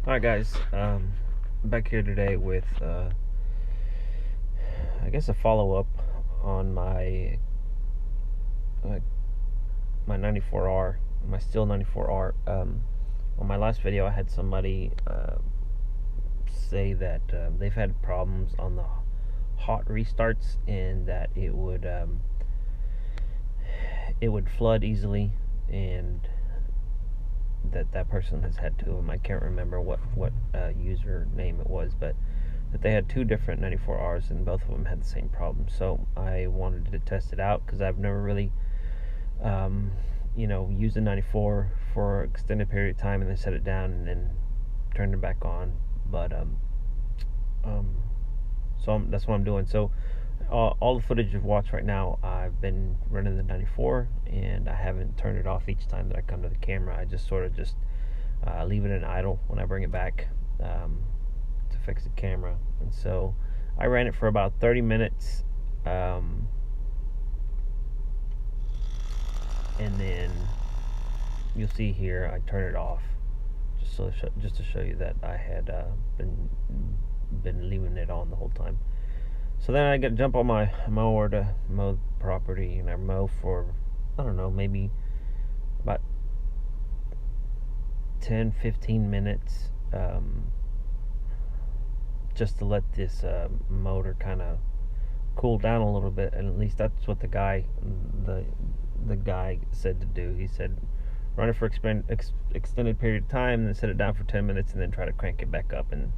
Alright guys, back here today with I guess a follow-up on uh, my 94R, my Stihl 94R. On my last video I had somebody say that they've had problems on the hot restarts and that it would flood easily, and that person has had two of them. I can't remember what username it was, but that they had two different 94Rs and both of them had the same problem. So I wanted to test it out because I've never really used a 94 for an extended period of time and then set it down and then turned it back on. But that's what I'm doing. So all the footage you've watched right now, I've been running the 94 and I haven't turned it off each time that I come to the camera. I just sort of leave it in idle when I bring it back to fix the camera. And so I ran it for about 30 minutes, and then you'll see here I turn it off just to show you that I had been leaving it on the whole time. So then I jump on my mower to mow the property, and I mow for, I don't know, maybe about 10-15 minutes, just to let this motor kind of cool down a little bit. And at least that's what the guy said to do. He said run it for extended period of time, and then set it down for 10 minutes, and then try to crank it back up, and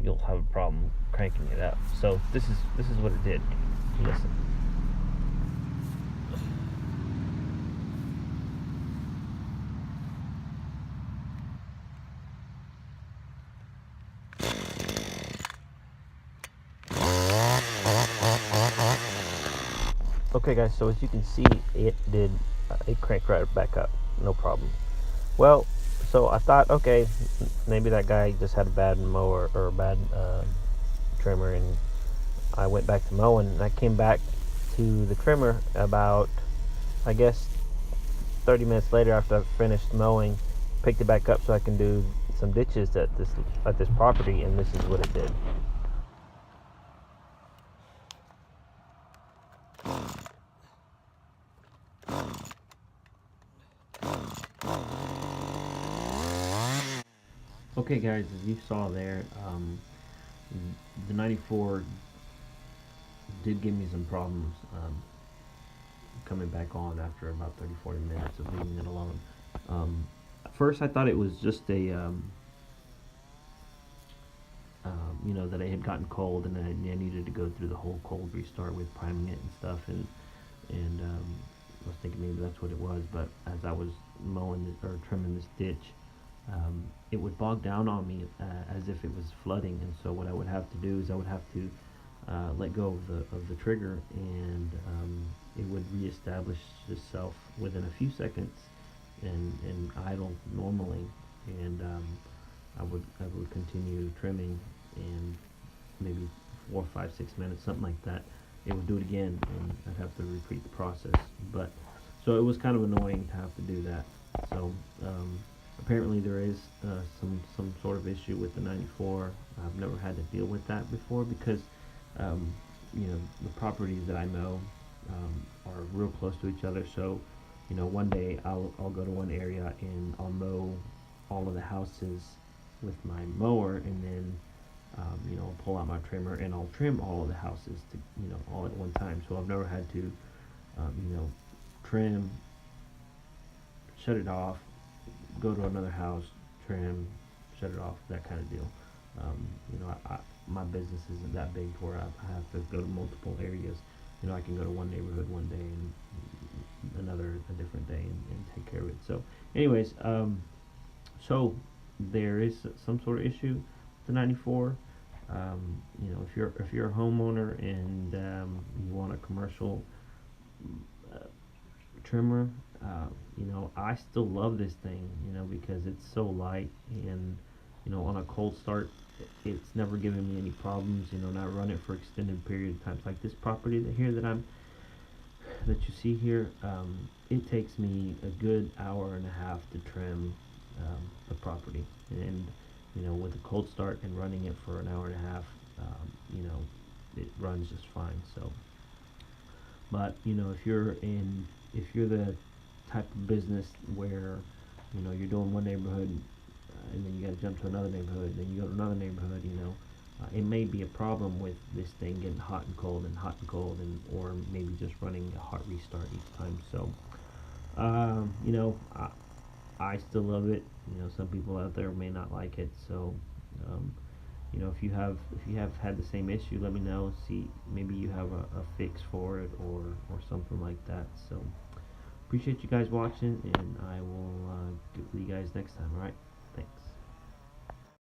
you'll have a problem cranking it up. So this is what it did. Listen. Okay guys, so as you can see, it cranked right back up, no problem. Well, so I thought, okay, maybe that guy just had a bad mower or a bad trimmer, and I went back to mowing, and I came back to the trimmer about, I guess, 30 minutes later after I finished mowing, picked it back up so I can do some ditches at this property, and this is what it did. Okay guys, as you saw there, the 94 did give me some problems coming back on after about 30-40 minutes of leaving it alone. At first I thought it was just that it had gotten cold, and I needed to go through the whole cold restart with priming it and stuff, and I was thinking maybe that's what it was. But as I was mowing or trimming this ditch, it would bog down on me as if it was flooding, and so what I would have to do is I would have to let go of the trigger, and it would reestablish itself within a few seconds and idle normally, and I would continue trimming, and maybe 4, 5, 6 minutes, something like that, it would do it again, and I'd have to repeat the process. But so it was kind of annoying to have to do that. So apparently there is some sort of issue with the 94. I've never had to deal with that before because the properties that I mow are real close to each other. So one day I'll go to one area and I'll mow all of the houses with my mower, and then I'll pull out my trimmer and I'll trim all of the houses all at one time. So I've never had to trim, shut it off, go to another house, trim, shut it off, that kind of deal. My business isn't that big to where I have to go to multiple areas. I can go to one neighborhood one day and another a different day, and take care of it. So anyways, so there is some sort of issue with the 94. If you're a homeowner and you want a commercial trimmer, I still love this thing, because it's so light, and on a cold start, it's never given me any problems. And I run it for extended period of times, like this property that you see here. It takes me a good hour and a half to trim the property, and with a cold start and running it for an hour and a half, it runs just fine. So, but if you're the type of business where you're doing one neighborhood, and then you got to jump to another neighborhood, then you go to another neighborhood, it may be a problem with this thing getting hot and cold and hot and cold, and or maybe just running a hot restart each time. So, I still love it. Some people out there may not like it. So, um, if you have had the same issue, let me know. See, maybe you have a fix for it, or something like that. So, appreciate you guys watching, and I will get with you guys next time. All right.